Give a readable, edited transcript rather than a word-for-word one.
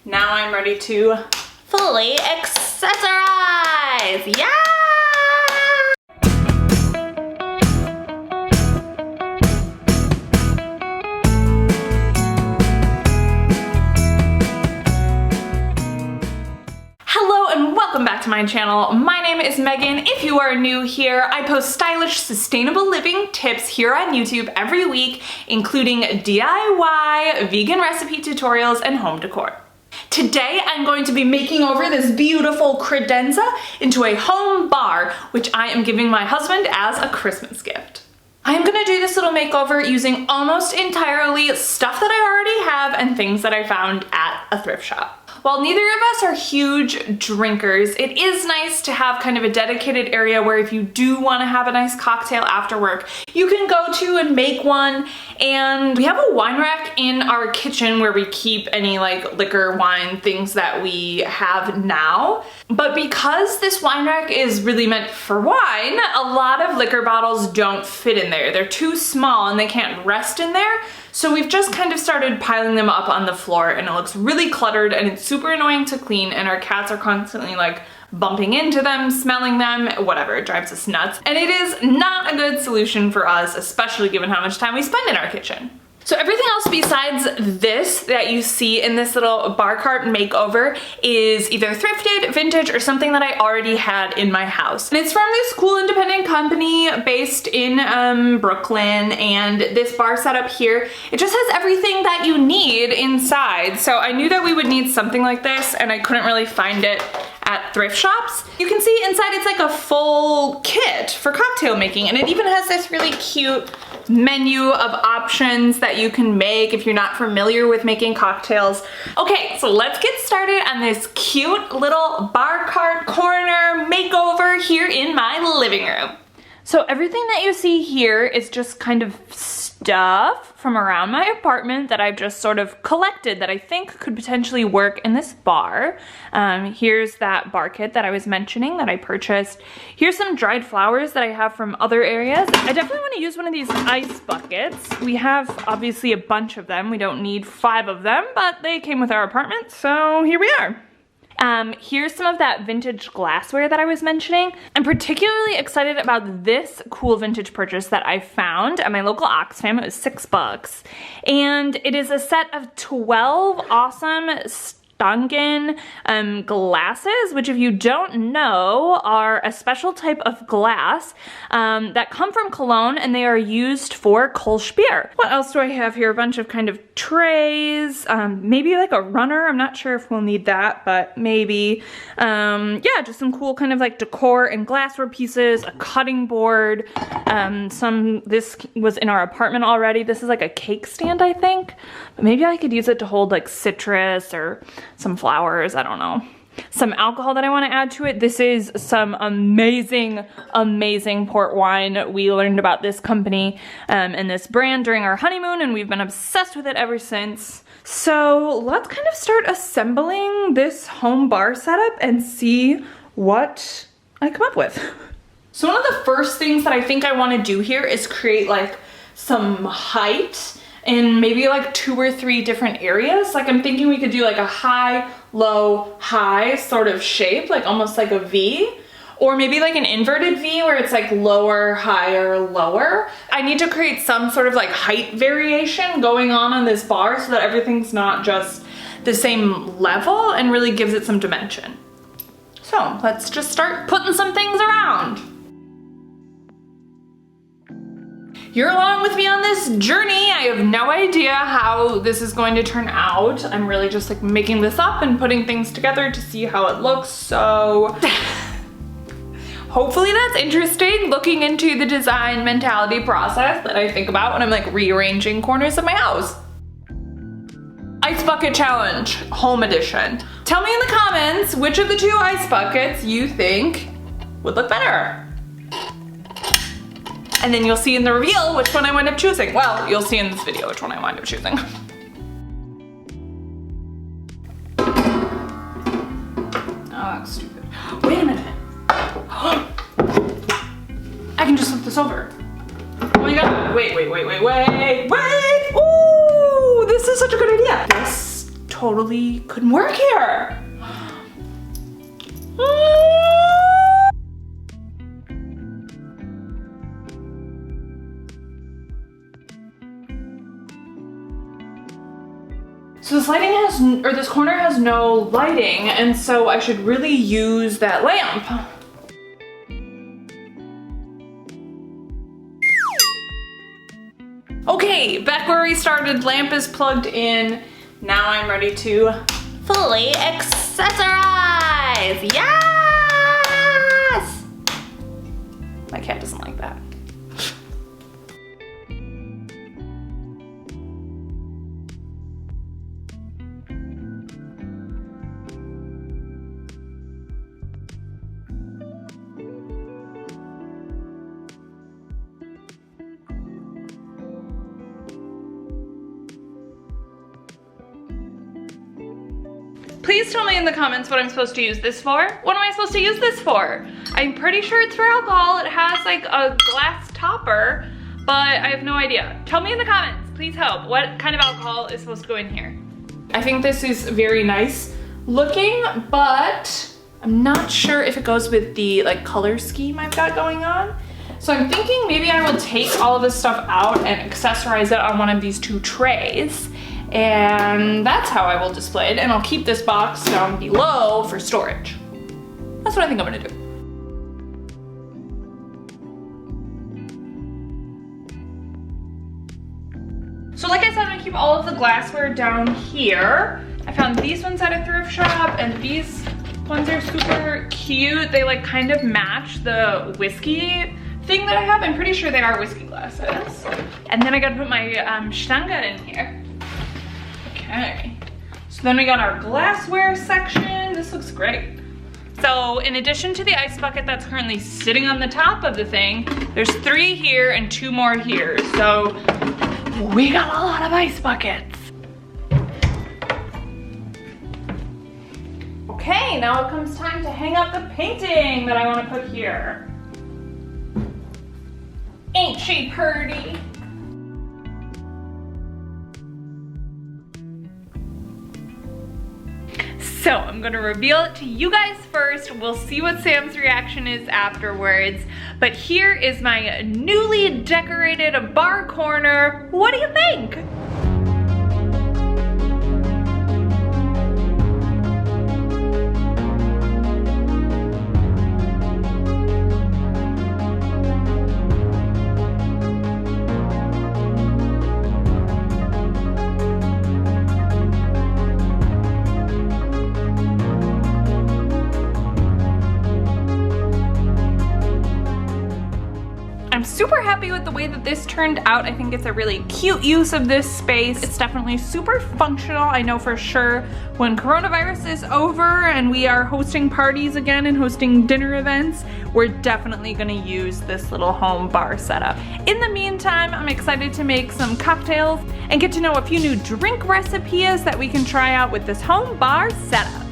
Now I'm ready to fully accessorize. Yeah! Hello and welcome back to my channel. My name is Megan. If you are new here, I post stylish, sustainable living tips here on YouTube every week, including DIY, vegan recipe tutorials, and home decor. Today, I'm going to be making over this beautiful credenza into a home bar, which I am giving my husband as a Christmas gift. I'm gonna do this little makeover using almost entirely stuff that I already have and things that I found at a thrift shop. While neither of us are huge drinkers, it is nice to have kind of a dedicated area where if you do want to have a nice cocktail after work, you can go to and make one. And we have a wine rack in our kitchen where we keep any like liquor, wine, things that we have now. But because this wine rack is really meant for wine, a lot of liquor bottles don't fit in there. They're too small and they can't rest in there. So we've just kind of started piling them up on the floor and it looks really cluttered and it's super annoying to clean, and our cats are constantly like bumping into them, smelling them, whatever, it drives us nuts. And it is not a good solution for us, especially given how much time we spend in our kitchen. So everything else besides this that you see in this little bar cart makeover is either thrifted, vintage, or something that I already had in my house. And it's from this cool independent company based in Brooklyn, and this bar setup here, it just has everything that you need inside. So I knew that we would need something like this and I couldn't really find it at thrift shops. You can see inside it's like a full kit for cocktail making, and it even has this really cute menu of options that you can make if you're not familiar with making cocktails. Okay, so let's get started on this cute little bar cart corner makeover here in my living room. So everything that you see here is just kind of stuff from around my apartment that I've just sort of collected that I think could potentially work in this bar. Here's that bar kit that I was mentioning that I purchased. Here's some dried flowers that I have from other areas. I definitely want to use one of these ice buckets. We have obviously a bunch of them. We don't need 5 of them, but they came with our apartment, so here we are. Here's some of that vintage glassware that I was mentioning. I'm particularly excited about this cool vintage purchase that I found at my local Oxfam. It was $6. And it is a set of 12 awesome Stangen glasses, which if you don't know are a special type of glass that come from Cologne, and they are used for Kolsch beer. What else do I have here? A bunch of kind of trays, maybe like a runner. I'm not sure if we'll need that, but maybe. Yeah, just some cool kind of like decor and glassware pieces, a cutting board, this was in our apartment already. This is like a cake stand, I think, but maybe I could use it to hold like citrus or some flowers, I don't know. Some alcohol that I want to add to it. This is some amazing, amazing port wine. We learned about this company and this brand during our honeymoon, and we've been obsessed with it ever since. So let's kind of start assembling this home bar setup and see what I come up with. So one of the first things that I think I want to do here is create like some height in maybe like 2 or 3 different areas. Like I'm thinking we could do like a high, low, high sort of shape, like almost like a V, or maybe like an inverted V where it's like lower, higher, lower. I need to create some sort of like height variation going on this bar so that everything's not just the same level and really gives it some dimension. So let's just start putting some things around. You're along with me on this journey. I have no idea how this is going to turn out. I'm really just like making this up and putting things together to see how it looks, so hopefully that's interesting, looking into the design mentality process that I think about when I'm like rearranging corners of my house. Ice bucket challenge, home edition. Tell me in the comments which of the 2 ice buckets you think would look better. And then you'll see in the reveal which one I wind up choosing. Well, you'll see in this video which one I wind up choosing. Oh, that's stupid. Wait a minute. I can just flip this over. Oh my god. Wait. Ooh, this is such a good idea. This totally couldn't work here. So this lighting has, or this corner has no lighting, and so I should really use that lamp. Okay, back where we started, lamp is plugged in. Now I'm ready to fully accessorize. Yes! My cat doesn't like that. Please tell me in the comments what I'm supposed to use this for. What am I supposed to use this for? I'm pretty sure it's for alcohol. It has like a glass topper, but I have no idea. Tell me in the comments, please help. What kind of alcohol is supposed to go in here? I think this is very nice looking, but I'm not sure if it goes with the like color scheme I've got going on. So I'm thinking maybe I will take all of this stuff out and accessorize it on one of these two trays. And that's how I will display it, and I'll keep this box down below for storage. That's what I think I'm gonna do. So like I said, I'm gonna keep all of the glassware down here. I found these ones at a thrift shop, and these ones are super cute. They like kind of match the whiskey thing that I have. I'm pretty sure they are whiskey glasses. And then I gotta put my Stange in here. Okay, so then we got our glassware section. This looks great. So in addition to the ice bucket that's currently sitting on the top of the thing, there's 3 here and 2 more here. So we got a lot of ice buckets. Okay, now it comes time to hang up the painting that I want to put here. Ain't she pretty? So I'm gonna reveal it to you guys first. We'll see what Sam's reaction is afterwards. But here is my newly decorated bar corner. What do you think? I'm super happy with the way that this turned out. I think it's a really cute use of this space. It's definitely super functional. I know for sure when coronavirus is over and we are hosting parties again and hosting dinner events, we're definitely gonna use this little home bar setup. In the meantime, I'm excited to make some cocktails and get to know a few new drink recipes that we can try out with this home bar setup.